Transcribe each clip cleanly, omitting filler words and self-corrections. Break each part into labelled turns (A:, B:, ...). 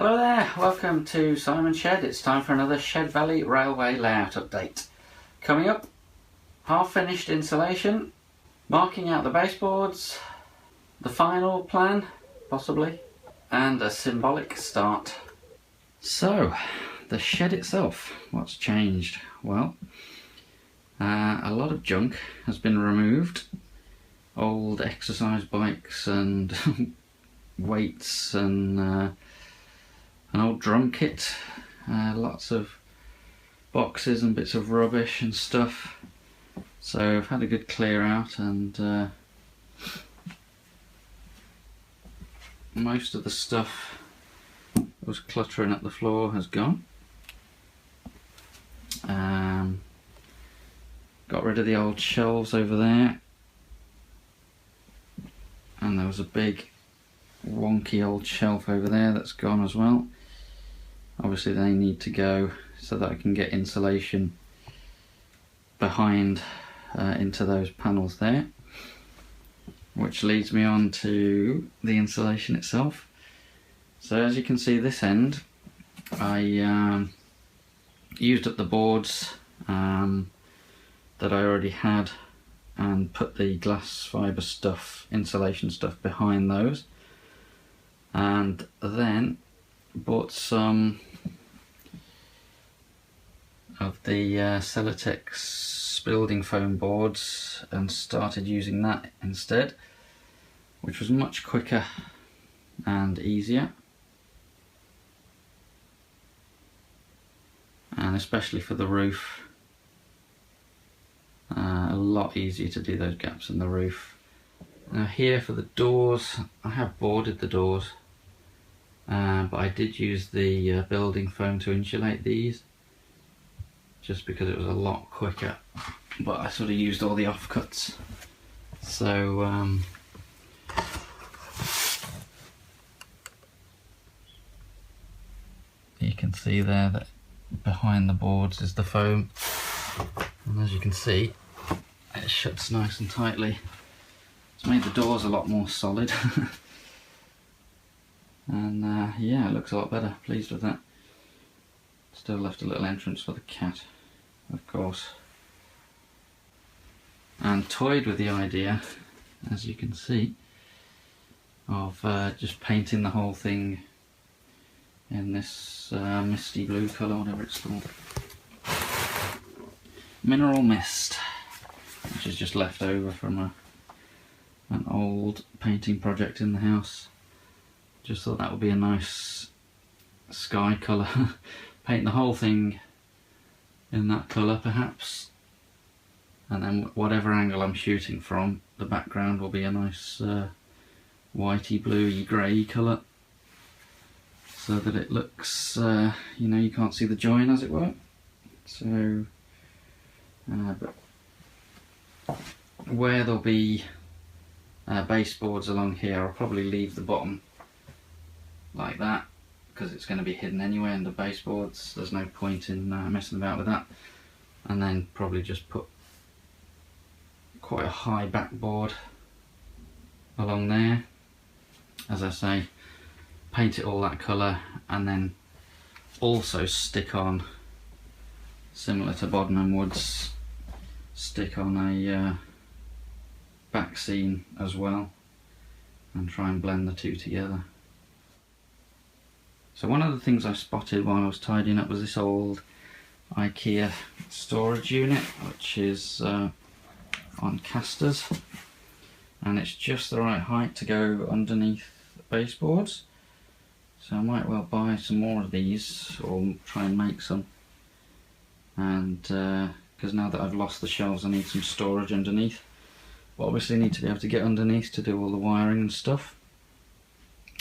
A: Hello there, welcome to Simon's Shed. It's time for another Severn Valley Railway layout update. Coming up, half finished insulation, marking out the baseboards, the final plan, possibly, and a symbolic start. So, the shed itself, what's changed? Well, a lot of junk has been removed. Old exercise bikes and weights and an old drum kit, lots of boxes and bits of rubbish and stuff. So I've had a good clear out, and most of the stuff that was cluttering up the floor has gone. Got rid of the old shelves over there, and there was a big wonky old shelf over there that's gone as well. Obviously they need to go so that I can get insulation behind into those panels there, which leads me on to the insulation itself. So as you can see, this end I used up the boards that I already had and put the glass fibre stuff, insulation stuff, behind those, and then bought some of the Celotex building foam boards and started using that instead, which was much quicker and easier, and especially for the roof, a lot easier to do those gaps in the roof. Now here for the doors, I have boarded the doors, but I did use the building foam to insulate these, just because it was a lot quicker, but I sort of used all the offcuts. So you can see there that behind the boards is the foam, and as you can see, it shuts nice and tightly. It's made the doors a lot more solid. And yeah, it looks a lot better. Pleased with that. Still left a little entrance for the cat, of course, and toyed with the idea, as you can see, of just painting the whole thing in this misty blue colour, whatever it's called. Mineral mist, which is just left over from an old painting project in the house. Just thought that would be a nice sky colour. Paint the whole thing in that colour perhaps, and then whatever angle I'm shooting from, the background will be a nice whitey bluey grey colour, so that it looks, you know, you can't see the join, as it were. So but where there'll be baseboards along here, I'll probably leave the bottom like that, because it's going to be hidden anyway under baseboards. There's no point in messing about with that. And then probably just put quite a high backboard along there, as I say, paint it all that colour, and then also stick on, similar to Bodmin Woods, stick on a back scene as well, and try and blend the two together. So one of the things I spotted while I was tidying up was this old Ikea storage unit, which is on casters, and it's just the right height to go underneath baseboards. So I might well buy some more of these, or try and make some, and because now that I've lost the shelves, I need some storage underneath. But obviously I need to be able to get underneath to do all the wiring and stuff,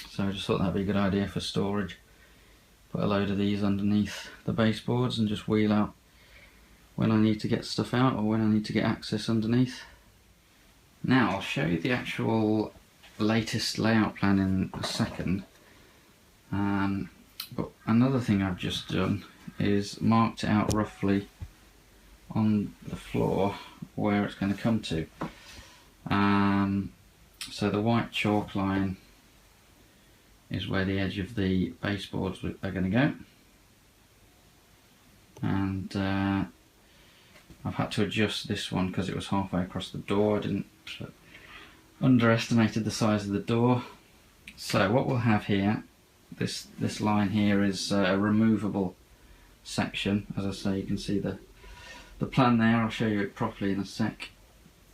A: so I just thought that'd be a good idea for storage. Put a load of these underneath the baseboards and just wheel out when I need to get stuff out, or when I need to get access underneath. Now I'll show you the actual latest layout plan in a second, but another thing I've just done is marked it out roughly on the floor where it's going to come to. So the white chalk line is where the edge of the baseboards are going to go, and I've had to adjust this one because it was halfway across the door. I didn't underestimated the size of the door. So what we'll have here, this line here is a removable section. As I say, you can see the plan there. I'll show you it properly in a sec.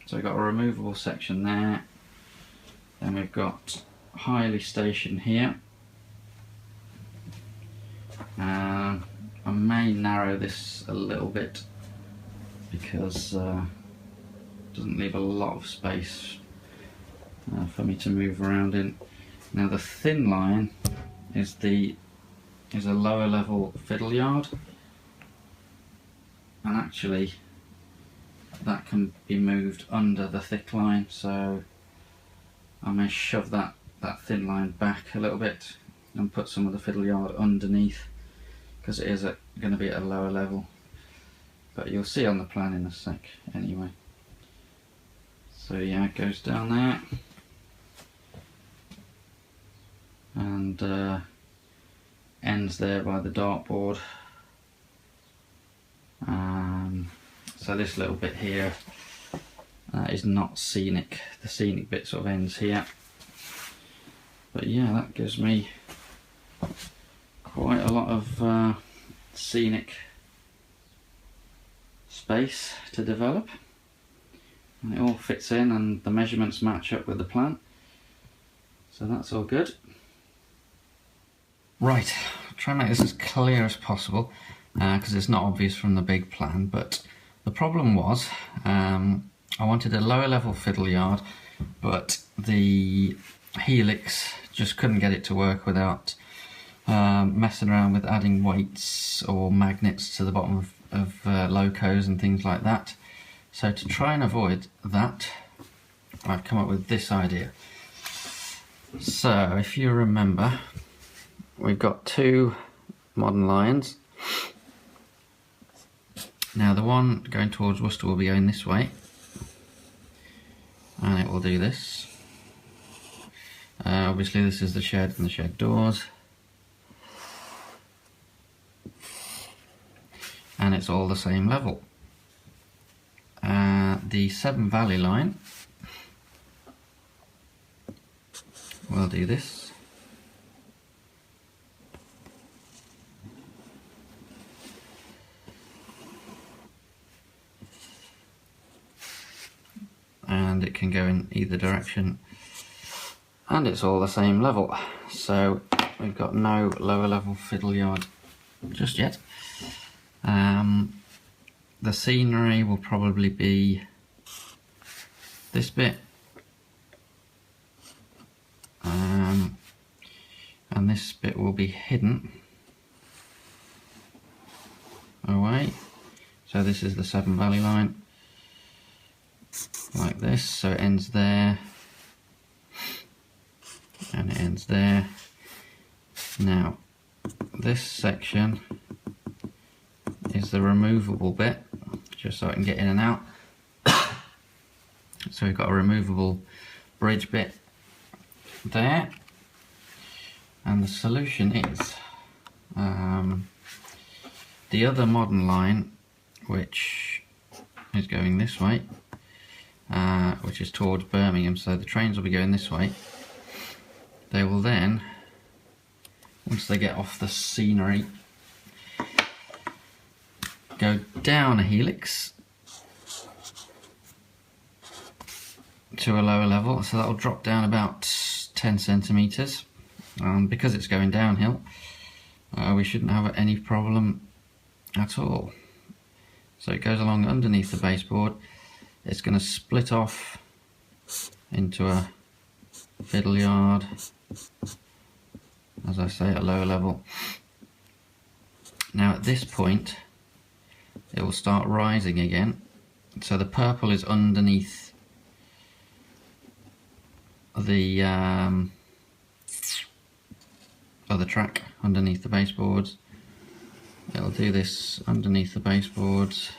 A: So we've got a removable section there. Then we've got highly station here. I may narrow this a little bit because it doesn't leave a lot of space for me to move around in. Now the thin line is a lower level fiddle yard, and actually that can be moved under the thick line, so I may shove that thin line back a little bit and put some of the fiddle yard underneath, because it is going to be at a lower level, but you'll see on the plan in a sec anyway. So yeah, it goes down there and ends there by the dartboard. So this little bit here is not scenic. The scenic bit sort of ends here. But yeah, that gives me quite a lot of scenic space to develop, and it all fits in and the measurements match up with the plan, so that's all good. Right, I'll try and make this as clear as possible because it's not obvious from the big plan, but the problem was I wanted a lower level fiddle yard, but the helix just couldn't get it to work without messing around with adding weights or magnets to the bottom of locos and things like that. So to try and avoid that, I've come up with this idea. So if you remember, we've got two modern lines. Now the one going towards Worcester will be going this way, and it will do this. Obviously this is the shed and the shed doors, and it's all the same level. The Severn Valley line will do this. And it can go in either direction, and it's all the same level, so we've got no lower level fiddle yard just yet. The scenery will probably be this bit, and this bit will be hidden away. So this is the Severn Valley line, like this, so it ends there and it ends there. Now this section is the removable bit, just so I can get in and out. So we've got a removable bridge bit there, and the solution is the other modern line, which is going this way, which is towards Birmingham, so the trains will be going this way. They will then, once they get off the scenery, go down a helix to a lower level, so that will drop down about 10 centimetres. Because it's going downhill, we shouldn't have any problem at all. So it goes along underneath the baseboard. It's going to split off into a fiddle yard, as I say, at a lower level. Now at this point it will start rising again, so the purple is underneath the other track, underneath the baseboards. It'll do this underneath the baseboards,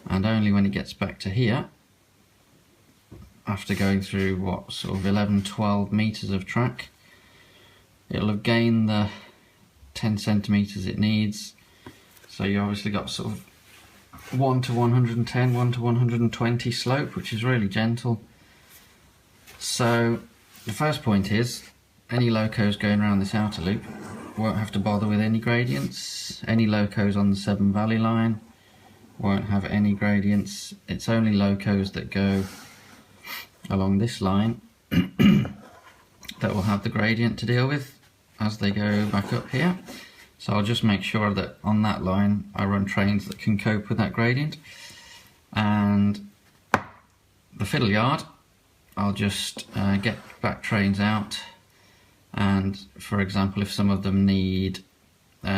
A: and only when it gets back to here, after going through what, sort of 11-12 metres of track, it'll have gained the 10 centimeters it needs. So you obviously got sort of 1 to 110, 1 to 120 slope, which is really gentle. So the first point is, any locos going around this outer loop won't have to bother with any gradients. Any locos on the Severn Valley line won't have any gradients. It's only locos that go along this line that will have the gradient to deal with as they go back up here. So I'll just make sure that on that line I run trains that can cope with that gradient. And the fiddle yard, I'll just get back trains out, and for example, if some of them need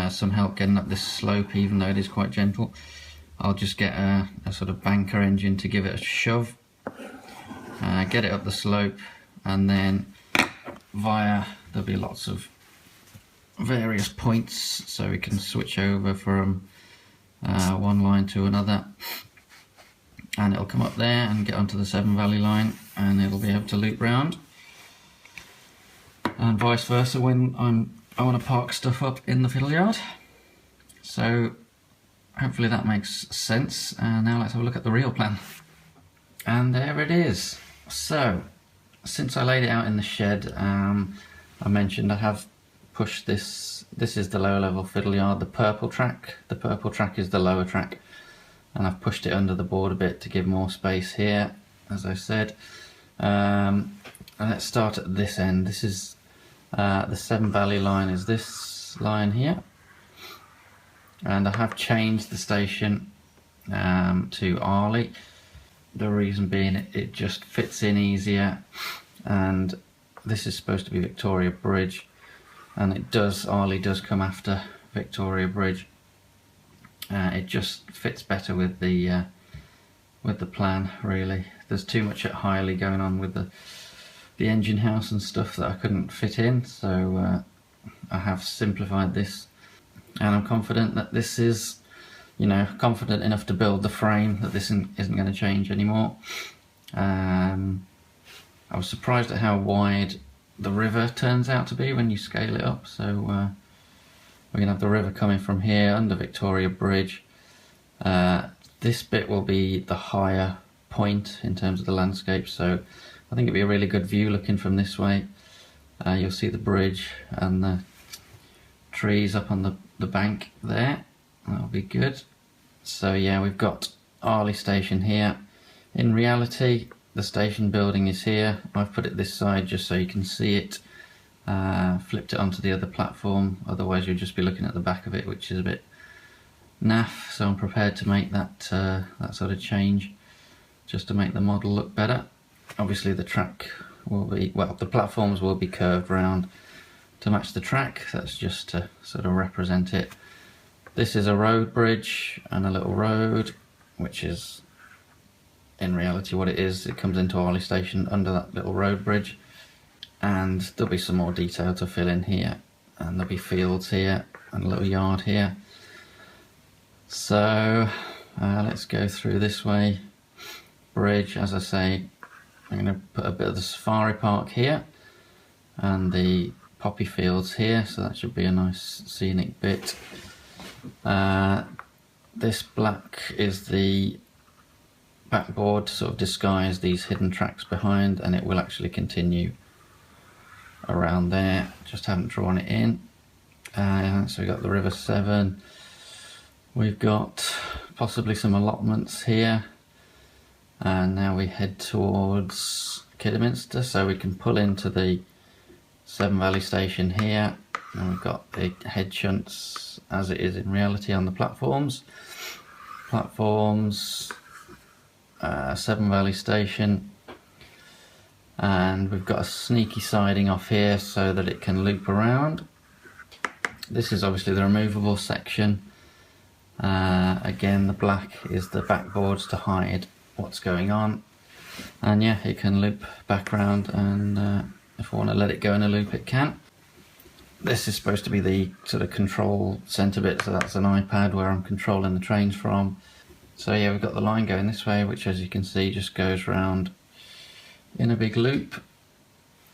A: some help getting up this slope, even though it is quite gentle, I'll just get a sort of banker engine to give it a shove, get it up the slope, and then there'll be lots of various points so we can switch over from one line to another, and it'll come up there and get onto the Severn Valley line, and it'll be able to loop round, and vice versa when I want to park stuff up in the fiddle yard. So hopefully that makes sense. Now let's have a look at the real plan. And there it is. So since I laid it out in the shed, I mentioned I have pushed this is the lower level fiddle yard, the purple track. The purple track is the lower track, and I've pushed it under the board a bit to give more space here, as I said. And let's start at this end. This is the Severn Valley line, is this line here, and I have changed the station to Arley. The reason being it just fits in easier, and this is supposed to be Victoria Bridge, and Arley does come after Victoria Bridge. It just fits better with the plan, really. There's too much at Highley going on with the engine house and stuff that I couldn't fit in, so I have simplified this, and I'm confident that this is, confident enough to build the frame that this isn't going to change anymore. I was surprised at how wide the river turns out to be when you scale it up. So we're going to have the river coming from here under Victoria Bridge. This bit will be the higher point in terms of the landscape, so I think it'll be a really good view looking from this way. You'll see the bridge and the trees up on the bank there. That'll be good. So yeah, we've got Arley Station here. In reality, the station building is here. I've put it this side just so you can see it. Flipped it onto the other platform, otherwise you'll just be looking at the back of it, which is a bit naff, so I'm prepared to make that sort of change just to make the model look better. Obviously the track will be, the platforms will be curved round to match the track. That's just to sort of represent it. This is a road bridge and a little road, which is in reality what it is. It comes into Arley Station under that little road bridge, and there'll be some more detail to fill in here, and there'll be fields here and a little yard here. So let's go through this way. Bridge, as I say, I'm going to put a bit of the safari park here and the poppy fields here, so that should be a nice scenic bit. This black is the backboard to sort of disguise these hidden tracks behind, and it will actually continue around there. Just haven't drawn it in. So we've got the River Severn. We've got possibly some allotments here, and now we head towards Kidderminster, so we can pull into the Severn Valley Station here, and we've got the head shunts as it is in reality on the platforms. Severn Valley Station, and we've got a sneaky siding off here so that it can loop around. This is obviously the removable section. Again, the black is the backboards to hide what's going on, and yeah, it can loop back around, and if I want to let it go in a loop, it can. This is supposed to be the sort of control centre bit, so that's an iPad where I'm controlling the trains from. So yeah, we've got the line going this way, which as you can see just goes round in a big loop,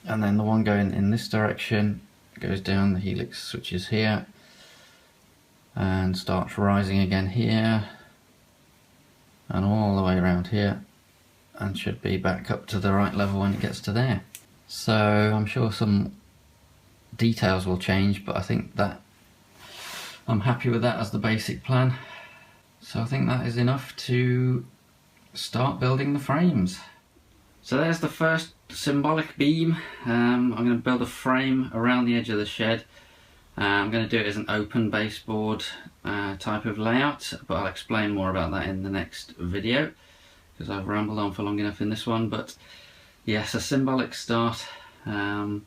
A: and then the one going in this direction goes down, the helix switches here and starts rising again here and all the way around here, and should be back up to the right level when it gets to there. So I'm sure some details will change, but I think that I'm happy with that as the basic plan. So I think that is enough to start building the frames. So there's the first symbolic beam. I'm going to build a frame around the edge of the shed. I'm going to do it as an open baseboard type of layout, but I'll explain more about that in the next video because I've rambled on for long enough in this one. But yes, a symbolic start to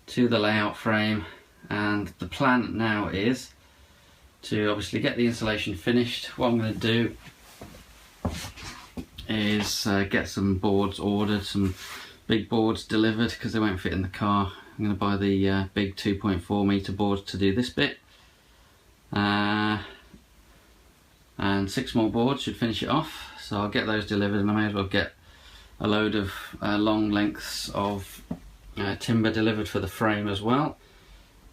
A: the layout frame, and the plan now is to obviously get the insulation finished. What I'm going to do is get some boards ordered, some big boards delivered because they won't fit in the car. I'm going to buy the big 2.4 metre boards to do this bit, and 6 more boards should finish it off. So I'll get those delivered, and I may as well get a load of long lengths of timber delivered for the frame as well,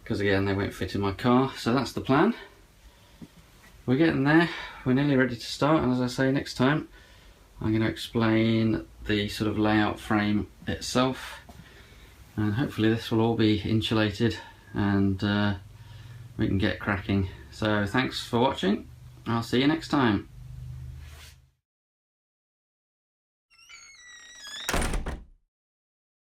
A: because again they won't fit in my car. So that's the plan. We're getting there, we're nearly ready to start, and as I say, next time I'm going to explain the sort of layout frame itself, and hopefully this will all be insulated and we can get cracking. So thanks for watching, I'll see you next time.